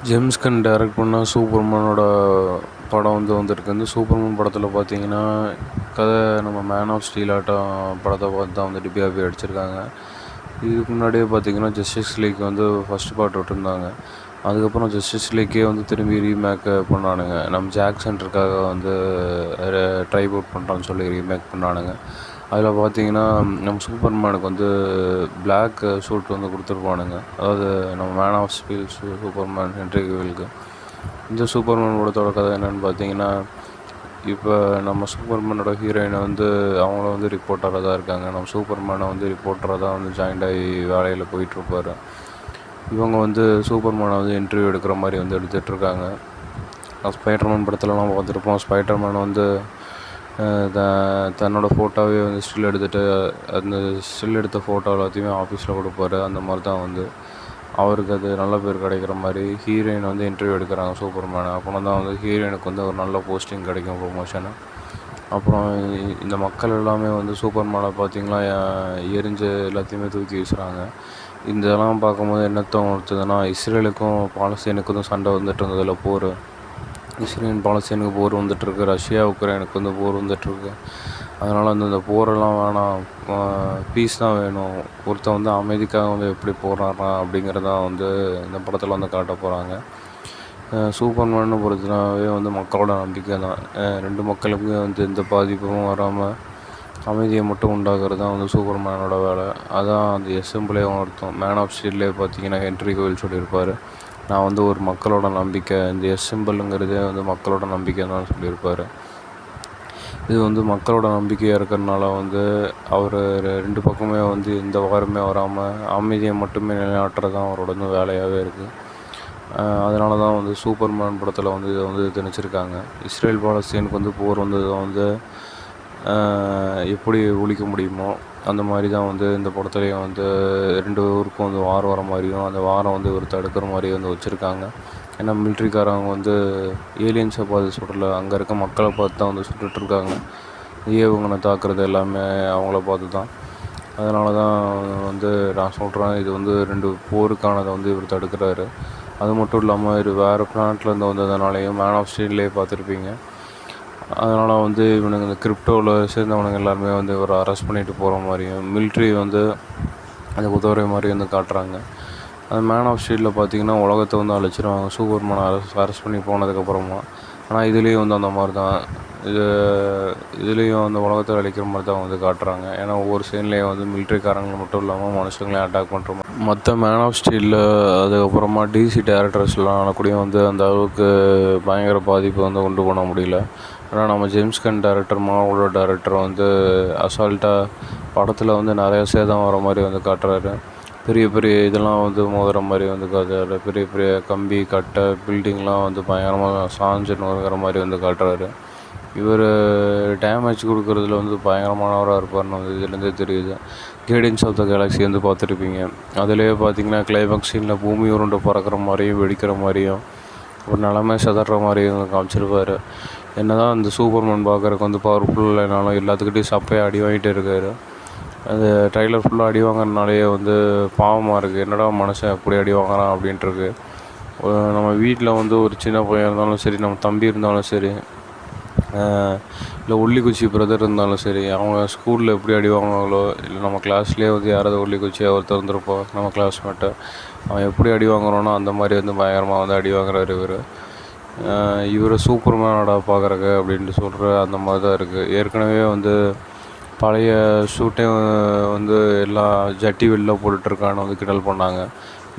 James கன் direct பண்ண சூப்பர்மேனோட படம் வந்துருக்கு. இந்த சூப்பர்மேன் படத்தில் பார்த்தீங்கன்னா கதை நம்ம மேன் ஆஃப் ஸ்டீல் ஆட்டம் படத்தை பார்த்து தான் டிபிஆர்பி அடிச்சிருக்காங்க. இதுக்கு முன்னாடியே பார்த்தீங்கன்னா ஜஸ்டிஸ் லீக் ஃபஸ்ட் பார்ட் விட்டுருந்தாங்க. அதுக்கப்புறம் ஜஸ்டிஸ் லீக்கே திரும்பி ரீமேக் பண்ணானுங்க. நம்ம ஜாக் சென்டருக்காக ட்ரைப் அவுட் பண்ணுறான்னு சொல்லி ரீமேக் பண்ணானுங்க. அதில் பார்த்தீங்கன்னா நம்ம சூப்பர்மேனுக்கு பிளாக் சூட் கொடுத்துருப்பானுங்க. அதாவது நம்ம man of steel Superman Henry கேவிலுக்கு. இந்த சூப்பர்மேன் படத்தோட கதை என்னென்னு பார்த்தீங்கன்னா, இப்போ நம்ம சூப்பர்மேனோட ஹீரோயினை அவங்கள ரிப்போர்ட்டராக தான் இருக்காங்க. நம்ம சூப்பர்மேனை ரிப்போர்ட்டராக தான் ஜாயின்ட் ஆகி வேலையில் போயிட்டுருப்பார். இவங்க சூப்பர்மேனை இன்டர்வியூ எடுக்கிற மாதிரி எடுத்துகிட்ருக்காங்க. ஸ்பைடர்மேன் படத்துலலாம் பார்த்துருப்போம். ஸ்பைடர்மேன் தன்னோட ஃபோட்டோவே ஸ்டில் எடுத்துகிட்டு அந்த ஸ்டில் எடுத்த ஃபோட்டோ எல்லாத்தையுமே ஆஃபீஸில் கொடுப்பாரு. அந்த மாதிரி தான் அவருக்கு அது நல்ல பேர் கிடைக்கிற மாதிரி ஹீரோயின் இன்டர்வியூ எடுக்கிறாங்க சூப்பர்மேனை. அப்புறம் தான் ஹீரோயினுக்கு ஒரு நல்ல போஸ்டிங் கிடைக்கும், ப்ரொமோஷனு. அப்புறம் இந்த மக்கள் எல்லாமே சூப்பர்மேனை பார்த்திங்களா எரிஞ்சு எல்லாத்தையுமே தூக்கி வீசுகிறாங்க. இதெல்லாம் பார்க்கும்போது என்ன தோணுதுன்னா, இஸ்ரேலுக்கும் பாலஸ்தீனுக்கும் சண்டை இருந்ததில்ல, போர். இஸ்ரேல் பாலஸ்தீனுக்கு போர் வந்துட்டுருக்கு, ரஷ்யா உக்ரைனுக்கு போர் வந்துட்டுருக்கு. அதனால் அந்த போரெல்லாம் வேணாம், பீஸ் தான் வேணும். ஒருத்தன் அமைதிக்காக எப்படி போராடுறான் அப்படிங்கிறதான் இந்த படத்தில் காட்ட போகிறாங்க. சூப்பர்மேனை பொறுத்தனாவே மக்களோட நம்பிக்கை தான். ரெண்டு மக்களுக்கும் எந்த பாதிப்பும் வராமல் அமைதியை மட்டும் உண்டாக்குறது தான் சூப்பர்மேனோட வேலை. அதான் அந்த எஸ்எம்பிளே அர்த்தம். மேன் ஆஃப் ஸ்டீல்லே பார்த்தீங்கன்னா ஹென்ரி கேவில் சொல்லியிருப்பார், நான் ஒரு மக்களோட நம்பிக்கை, இந்த சிம்பலுங்கிறதே மக்களோட நம்பிக்கை தான் சொல்லியிருப்பார். இது மக்களோட நம்பிக்கையாக இருக்கிறதுனால அவர் ரெண்டு பக்கமே எந்த வாரமே வராமல் அமைதியை மட்டுமே நிலைநாட்டுறது தான் அவரோட வேலையாகவே இருக்குது. அதனால தான் சூப்பர்மேன் படத்தில் இதை திணிச்சிருக்காங்க. இஸ்ரேல் பாலஸ்தீனுக்கு போர் எப்படி ஒழிக்க முடியுமோ அந்த மாதிரி தான் இந்த படத்துலேயும் ரெண்டு ஊருக்கும் வாரம் வர மாதிரியும் அந்த வாரம் இவர் தடுக்கிற மாதிரியும் வச்சுருக்காங்க. ஏன்னா மிலிட்ரிக்காரங்க ஏலியன்ஸை பார்த்து சுடல, அங்கே இருக்க மக்களை பார்த்து தான் சுட்டுட்ருக்காங்க. ஏவுகணை தாக்குறது எல்லாமே அவங்கள பார்த்து தான். அதனால தான் நான் சொல்கிறேன், இது ரெண்டு போருக்கானதை இவர் தடுக்கிறாரு. அது மட்டும் இல்லாமல் இது வேறு பிளானட்லேருந்து வந்ததுனாலையும் மேன் ஆஃப் ஸ்டீல்லே பார்த்துருப்பீங்க. அதனால் இவனுங்க இந்த கிரிப்டோவில் சேர்ந்தவனுங்க எல்லாருமே ஒரு அரெஸ்ட் பண்ணிட்டு போகிற மாதிரியும் மிலிட்ரி அதுக்கு உதவுற மாதிரி காட்டுறாங்க. அது மேன் ஆஃப் ஸ்டீலில் பார்த்திங்கன்னா உலகத்தை அழிச்சிருவாங்க சூப்பர்மேனை அரெஸ்ட் பண்ணி போனதுக்கப்புறமா. ஆனால் இதுலேயும் அந்த மாதிரி தான், இதுலேயும் உலகத்தை அழிக்கிற மாதிரி தான் காட்டுறாங்க. ஏன்னா ஒவ்வொரு சீன்லேயும் மிலிட்ரிக்காரங்க மட்டும் இல்லாமல் மனுஷங்களையும் அட்டாக் பண்ணுற மாதிரி. மற்ற மேன் ஆஃப் ஸ்டீலில் அதுக்கப்புறமா டிசி டேரக்டர்ஸ்லாம் கூட அந்த அளவுக்கு பயங்கர பாதிப்பு உண்டு பண்ண முடியல. ஆனால் நம்ம ஜேம்ஸ் கன் டைரக்டர், மார்வலோட டைரக்டர் அசால்ட்டாக படத்தில் நிறைய சேதம் வர மாதிரி காட்டுறாரு. பெரிய பெரிய இதெல்லாம் மோதுற மாதிரி காட்டுறாரு. பெரிய பெரிய கம்பி கட்டை பில்டிங்லாம் பயங்கரமாக சாஞ்சு நோக்கிற மாதிரி காட்டுறாரு. இவர் டேமேஜ் கொடுக்குறதுல பயங்கரமானவராக இருப்பார்னு இதுலேருந்தே தெரியுது. கேர்டியன்ஸ் ஆஃப் த கேலக்ஸி பார்த்துருப்பீங்க. அதிலே பார்த்தீங்கன்னா கிளைமேக்ஸ் சீனில் பூமி உருண்டு பறக்கிற மாதிரியும் வெடிக்கிற மாதிரியும் ஒரு நிலமை சிதற மாதிரியும் காமிச்சிருப்பார். என்ன தான் அந்த சூப்பர்மேன் பார்க்குறக்கு பவர்ஃபுல் இல்லைனாலும் எல்லாத்துக்கிட்டையும் சப்பையாக அடி வாங்கிட்டே இருக்கார். அந்த ட்ரைலர் ஃபுல்லாக அடி வாங்குறதுனாலே பாவமாக இருக்குது. என்னடா மனுஷன் எப்படி அடி வாங்குறான் அப்படின்ட்டுருக்கு. நம்ம வீட்டில் ஒரு சின்ன பையன் இருந்தாலும் சரி, நம்ம தம்பி இருந்தாலும் சரி, இல்லை ஒல்லிக்குச்சி பிரதர் இருந்தாலும் சரி, அவங்க ஸ்கூலில் எப்படி அடி வாங்குவாங்களோ, இல்லை நம்ம கிளாஸ்லேயே யாராவது ஒல்லிக்குச்சியாக ஒருத்தர் வந்துருப்போம் நம்ம கிளாஸ்மேட்டை, அவன் எப்படி அடி வாங்குறானோ அந்த மாதிரி பயங்கரமாக அடி வாங்குறாரு இவர் சூப்பர்மேனோட பார்க்குறக்கு அப்படின்ட்டு சொல்கிற அந்த மாதிரி தான் இருக்குது. ஏற்கனவே பழைய ஷூட்டே எல்லாம் ஜட்டி வெளில போட்டுட்ருக்கான்னு கிண்டல் பண்ணாங்க.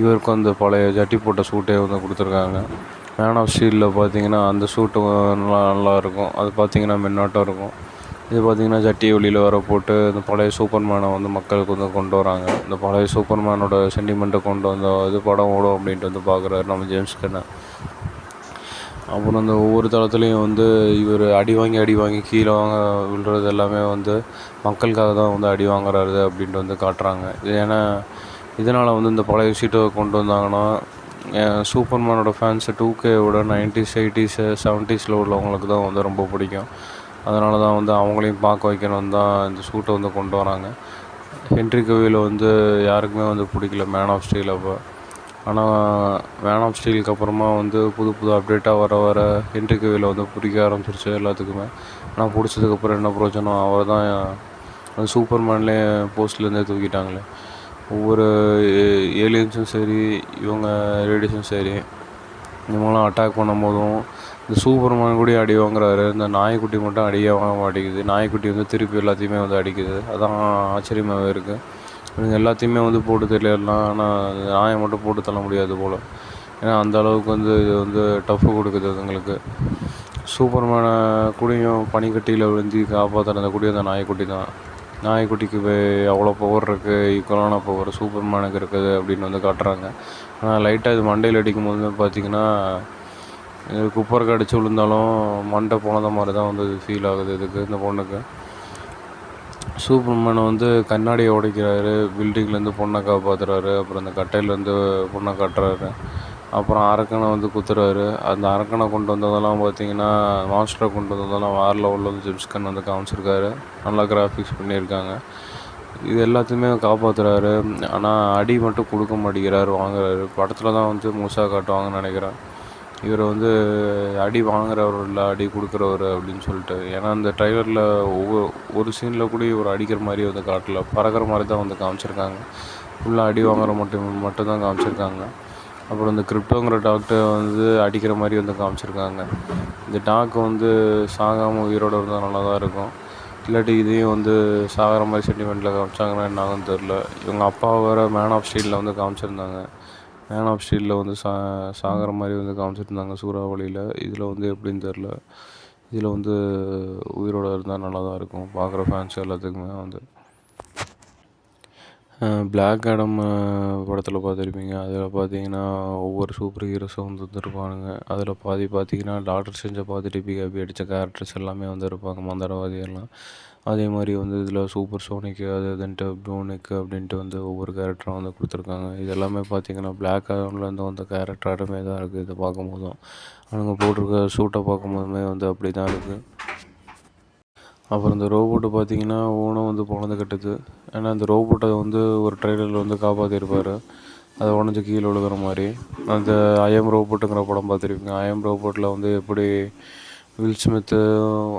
இவருக்கு பழைய ஜட்டி போட்ட ஷூட்டே கொடுத்துருக்காங்க. மேன் ஆஃப் ஸ்டீலில் பார்த்தீங்கன்னா அந்த ஷூட்டு நல்லாயிருக்கும். அது பார்த்திங்கன்னா மின்னாட்டம் இருக்கும். இது பார்த்திங்கன்னா ஜட்டியை வெளியில் வர போட்டு இந்த பழைய சூப்பர்மேனை மக்களுக்கு கொண்டு வராங்க. இந்த பழைய சூப்பர்மேனோட சென்டிமெண்ட்டை கொண்டு இது படம் ஓடும் அப்படின்ட்டு பார்க்குறாரு நம்ம ஜேம்ஸ் கன்னை. அப்புறம் அந்த ஒவ்வொரு தளத்துலேயும் இவர் அடி வாங்கி கீழே விழுறது எல்லாமே மக்களுக்காக தான் அடி வாங்குறாரு அப்படின்ட்டு காட்டுறாங்க. ஏன்னா இதனால் இந்த பழைய விஷயத்தை கொண்டு வந்தாங்கன்னா சூப்பர்மேனோட ஃபேன்ஸு 2Kவோட 90s 80s 70s உள்ளவங்களுக்கு தான் ரொம்ப பிடிக்கும். அதனால தான் அவங்களையும் பார்க்க வைக்கணும் தான் இந்த ஷூட்டை கொண்டு வராங்க. ஹென்ரி கேவில் யாருக்குமே பிடிக்கல மேன் ஆஃப் ஸ்டீல். அப்போ ஆனால் மேன் ஆஃப் ஸ்டீலுக்கு அப்புறமா வந்து புது புது அப்டேட்டாக வர வர ஹென்ரி கேவில் வந்து பிடிக்க ஆரம்பிச்சிருச்சு எல்லாத்துக்குமே. ஆனால் பிடிச்சதுக்கப்புறம் என்ன பிரயோஜனம், அவர் தான் அந்த சூப்பர்மேன்லேயே போஸ்ட்லேருந்தே தூக்கிட்டாங்களே. ஒவ்வொரு ஏலியன்ஸும் சரி, இவங்க லேடிஸும் சரி, இவங்களாம் அட்டாக் பண்ணும் போதும் இந்த சூப்பர்மேன் கூட அடி வாங்குறாரு, இந்த நாய்க்குட்டி மட்டும் அடியே வாங்க மாட்டேங்குது. நாய்க்குட்டி வந்து திருப்பி எல்லாத்தையுமே வந்து அடிக்குது. அதான் ஆச்சரியமாகவே இருக்குது. இவங்க எல்லாத்தையுமே வந்து போட்டு தள்ளிடலாம், ஆனால் நாயை மட்டும் போட்டு தள்ள முடியாது போல். ஏன்னா அந்த அளவுக்கு வந்து இது வந்து டஃப்பு கொடுக்குது அதுங்களுக்கு. சூப்பர்மேனை கூடயும் பனிக்கட்டியில் விழுந்து காப்பாற்றுறது கூடிய அந்த நாய்க்குட்டி தான். நாய்க்குட்டிக்கு அவ்வளோ பவர் இருக்குது, ஈக்குவலான பவர் சூப்பர்மேனுக்கு இருக்குது அப்படின்னு வந்து காட்டுறாங்க. ஆனால் லைட்டாக இது மண்டையில் அடிக்கும் போது பார்த்திங்கன்னா, குப்பருக்கு அடித்து விழுந்தாலும் மண்டை போனத மாதிரி தான் வந்து ஃபீல் ஆகுது இதுக்கு, இந்த பொண்ணுக்கு. சூப்பர்மேனை வந்து கண்ணாடியை உடைக்கிறாரு, பில்டிங்லேருந்து பொண்ணை காப்பாற்றுறாரு, அப்புறம் அந்த கட்டையிலேருந்து பொண்ணை கட்டுறாரு, அப்புறம் அரக்கனை வந்து குத்துறாரு. அந்த அரக்கனை கொண்டு வந்ததெல்லாம் பார்த்திங்கன்னா, மாஸ்டரை கொண்டு வந்ததெல்லாம் வேறு லெவலில் வந்து ஜேம்ஸ் கன் வந்து காமிச்சிருக்காரு. நல்லா கிராஃபிக்ஸ் பண்ணியிருக்காங்க. இது எல்லாத்தையுமே காப்பாற்றுறாரு. ஆனால் அடி மட்டும் கொடுக்க மாட்டேங்கிறாரு, வாங்குறாரு. படத்தில் தான் வந்து முழுசாக காட்டுவாங்கன்னு நினைக்கிறேன். இவர் வந்து அடி வாங்குறவர் இல்லை, அடி கொடுக்குறவர் அப்படின்னு சொல்லிட்டு. ஏன்னா அந்த ட்ரைலரில் ஒரு சீனில் கூட இவர் அடிக்கிற மாதிரி வந்து காட்டல, பறக்கிற மாதிரி தான் வந்து காமிச்சிருக்காங்க. ஃபுல்லாக அடி வாங்குற மட்டும்தான் காமிச்சிருக்காங்க. அப்புறம் இந்த கிரிப்டோங்கிற டாக்டர் வந்து அடிக்கிற மாதிரி வந்து காமிச்சிருக்காங்க. இந்த டாக் வந்து சாகாமல் உயிரோடு இருந்தால் நல்லா தான் இருக்கும். இல்லாட்டி இதையும் வந்து சாகிற மாதிரி சென்டிமெண்ட்டில் காமிச்சாங்கன்னா என்ன ஆகுன்னு தெரில. இவங்க அப்பா வேறு மேன் ஆஃப் ஸ்டீலில் வந்து காமிச்சிருந்தாங்க. மேன் ஆஃப் ஸ்டீலில் வந்து சாகிற மாதிரி வந்து காமிச்சிருந்தாங்க சூறாவளியில். இதில் வந்து எப்படின்னு தெரில. இதில் வந்து உயிரோடு இருந்தால் நல்லா தான் இருக்கும், பார்க்குற ஃபேன்ஸ் எல்லாத்துக்குமே வந்து. பிளாக் ஆடம் படத்தில் பார்த்துருப்பீங்க. அதில் பார்த்தீங்கன்னா ஒவ்வொரு சூப்பர் ஹீரோஸும் வந்துருப்பானுங்க. அதில் பார்த்தீங்கன்னா டாக்டர் ஸ்ட்ரேஞ்சை பார்த்துட்டு பிகாபி அடித்த கேரக்டர்ஸ் எல்லாமே வந்து இருப்பாங்க, மந்திரவாதி எல்லாம். அதே மாதிரி வந்து இதில் சூப்பர் சோனிக்கு அது இதுன்ட்டு ப்ளூனிக்கு அப்படின்ட்டு வந்து ஒவ்வொரு கேரக்டரும் வந்து கொடுத்துருக்காங்க. இது எல்லாமே பார்த்தீங்கன்னா பிளாக் ஆடம்லேருந்து வந்த கேரக்டராகவே தான் இருக்குது. இதை பார்க்கும்போதும் அவங்க போட்டிருக்க சூட்டை பார்க்கும்போதுமே வந்து அப்படி தான் இருக்குது. அப்புறம் இந்த ரோபோட்டு பார்த்திங்கன்னா ஓனம் வந்து பொழந்து கட்டுது. ஏன்னா இந்த ரோபோட்டை வந்து ஒரு ட்ரெய்லரில் வந்து காப்பாற்றிருப்பார், அதை உடஞ்சி கீழே விழுகிற மாதிரி. அந்த ஐஎம் ரோபோட்டுங்கிற படம் பார்த்துருப்பீங்க. ஐஎம் ரோபோட்டில் வந்து எப்படி வில் ஸ்மித்து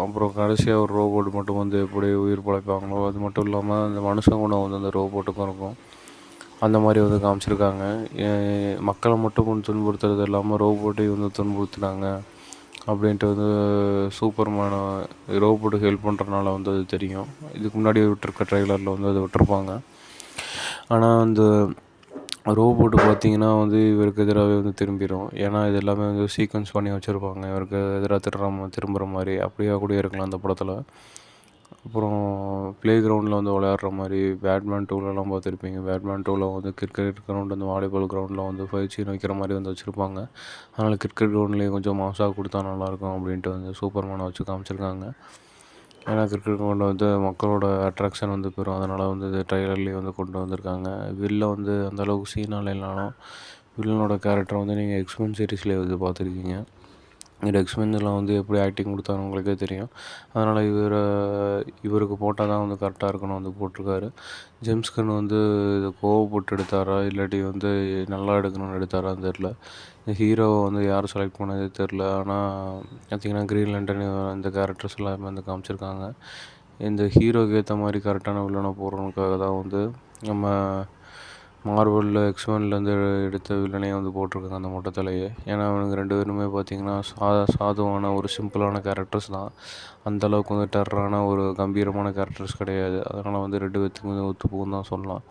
அப்புறம் கடைசியாக ஒரு ரோபோட் மட்டும் வந்து எப்படி உயிர் பிழைப்பாங்களோ, அது மட்டும் இல்லாமல் அந்த மனுஷன் குணம் வந்து அந்த ரோபோட்டுக்கும் இருக்கும். அந்த மாதிரி வந்து காமிச்சிருக்காங்க. மக்களை மட்டும் துன்புறுத்துறது இல்லாமல் ரோபோட்டையும் வந்து துன்புறுத்துனாங்க அப்படின்ட்டு வந்து சூப்பர்மேனை ரோபோட்டுக்கு ஹெல்ப் பண்ணுறதுனால வந்து அது தெரியும். இதுக்கு முன்னாடி விட்டுருக்க ட்ரெய்லரில் வந்து அது விட்டுருப்பாங்க. ஆனால் அந்த ரோபோட்டு பார்த்திங்கன்னா வந்து இவருக்கு எதிராகவே வந்து திரும்பிடும். ஏன்னா இது எல்லாமே வந்து சீக்வன்ஸ் பண்ணி வச்சுருப்பாங்க, இவருக்கு எதிராக திரும்புகிற மாதிரி. அப்படியே கூட இருக்கலாம் அந்த படத்தில். அப்புறம் ப்ளே கிரவுண்டில் வந்து விளையாடுற மாதிரி பேட்மேன் 2லலாம் பார்த்துருப்பீங்க. பேட்மேன் 2ல் வந்து கிரிக்கெட் கிரவுண்டு, அந்த வாலிபால் கிரவுண்டில் வந்து 5 சீன் வைக்கிற மாதிரி வந்து வச்சுருப்பாங்க. அதனால் கிரிக்கெட் கிரவுண்ட்லேயும் கொஞ்சம் மாசாக கொடுத்தா நல்லாயிருக்கும் அப்படின்ட்டு வந்து சூப்பர்மேனை வச்சு காமிச்சிருக்காங்க. ஏன்னா கிரிக்கெட் கிரவுண்டு வந்து மக்களோட அட்ராக்ஷன் வந்து பெறும். அதனால் வந்து இது ட்ரைலர்லேயே வந்து கொண்டு வந்திருக்காங்க. வில்ல வந்து அந்தளவுக்கு சீனால் இல்லைனாலும் வில்லனோட கேரக்டர் வந்து நீங்கள் எக்ஸ்மென் சீரீஸ்லேயே வந்து பார்த்துருக்கீங்க. இந்த எக்ஸ்மென்லாம் வந்து எப்படி ஆக்டிங் கொடுத்தாரு உங்களுக்கே தெரியும். அதனால் இவருக்கு போட்டால் தான் வந்து கரெக்டாக இருக்கணும் வந்து போட்டிருக்காரு. ஜேம்ஸ் கன் வந்து இதை கோவப்பட்டு எடுத்தாரா, இல்லாட்டி வந்து நல்லா எடுக்கணும்னு எடுத்தாரான்னு தெரில. இந்த ஹீரோவை வந்து யார் செலக்ட் பண்ணதே தெரில. ஆனால் பார்த்திங்கன்னா க்ரீன் லேண்டன் இந்த கேரக்டர்ஸ் எல்லாமே வந்து காமிச்சிருக்காங்க. இந்த ஹீரோக்கு ஏற்ற மாதிரி கரெக்டான வில்லனை போடுறதுக்காக தான் வந்து நம்ம மார்வலில் எக்ஸ்மென்லேருந்து எடுத்த வில்லனையை வந்து போட்டிருக்காங்க அந்த மொட்டை தலையை. ஏன்னா அவனுங்க 2 பேருமே பார்த்திங்கன்னா சாதுவான ஒரு சிம்பிளான கேரக்டர்ஸ் தான். அந்தளவுக்கு வந்து டெரரான ஒரு கம்பீரமான கேரக்டர்ஸ் கிடையாது. அதனால் வந்து 2 பேர்த்துக்கு வந்து ஒத்துப்போகுன்னு தான் சொல்லலாம்.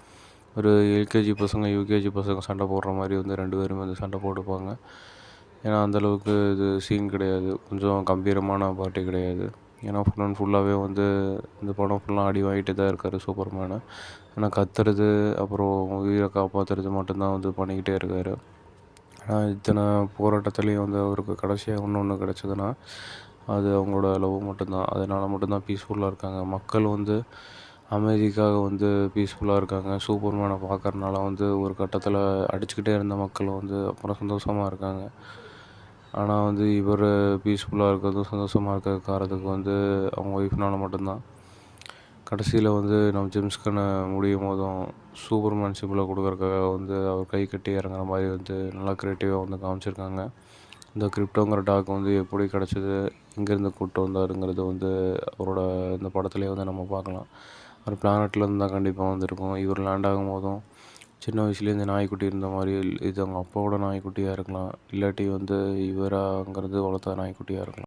ஒரு எல்கேஜி பசங்க யூகேஜி பசங்க சண்டை போடுற மாதிரி வந்து 2 பேருமே வந்து சண்டை போட்டுப்பாங்க. ஏன்னா அந்தளவுக்கு இது சீன் கிடையாது, கொஞ்சம் கம்பீரமான பார்ட்டி கிடையாது. ஏன்னா ஃபுல் அண்ட் ஃபுல்லாகவே வந்து இந்த படம் ஃபுல்லாக அடி வாங்கிட்டு தான் இருக்கார் சூப்பர்மேனை. ஆனால் கத்துறது அப்புறம் உயிரை காப்பாற்றுறது மட்டும்தான் வந்து பண்ணிக்கிட்டே இருக்கார். ஆனால் இத்தனை போராட்டத்துலேயும் வந்து அவருக்கு கடைசியாக ஒன்று கிடச்சதுன்னா அது அவங்களோட லவ் மட்டும்தான். அதனால் மட்டும்தான் பீஸ்ஃபுல்லாக இருக்காங்க. மக்கள் வந்து அமைதிக்காக வந்து பீஸ்ஃபுல்லாக இருக்காங்க. சூப்பர்மேனை பார்க்கறனால வந்து ஒரு கட்டத்தில் அடிச்சுக்கிட்டே இருந்த மக்கள் வந்து அப்புறம் சந்தோஷமாக இருக்காங்க. ஆனால் வந்து இவர் பீஸ்ஃபுல்லாக இருக்கிறதும் சந்தோஷமாக இருக்கிற காரணத்துக்கு வந்து அவங்க ஒய்ஃப்னால் மட்டும்தான். கடைசியில் வந்து நம்ம ஜேம்ஸ் கன்னு முடியும் போதும் சூப்பர்மேன் சிம்பிளை கொடுக்குறக்காக வந்து அவர் கை கட்டி இறங்குற மாதிரி வந்து நல்லா க்ரியேட்டிவாக வந்து காமிச்சிருக்காங்க. இந்த கிரிப்டோங்கிற டாக் வந்து எப்படி கிடச்சிது, எங்கேருந்து கூப்பிட்டு வந்தாருங்கிறது வந்து அவரோட இந்த படத்துலேயே வந்து நம்ம பார்க்கலாம். ஒரு பிளானட்லேருந்து தான் கண்டிப்பாக வந்திருக்கும். இவர் லேண்ட் ஆகும் போதும் சின்ன வயசுலேயே இந்த நாய்க்குட்டி இருந்த மாதிரி, இது அவங்க அப்பாவோட நாய்க்குட்டியாக இருக்கலாம், இல்லாட்டி வந்து இவராங்கிறது வளர்த்த நாய்க்குட்டியாக இருக்கலாம்.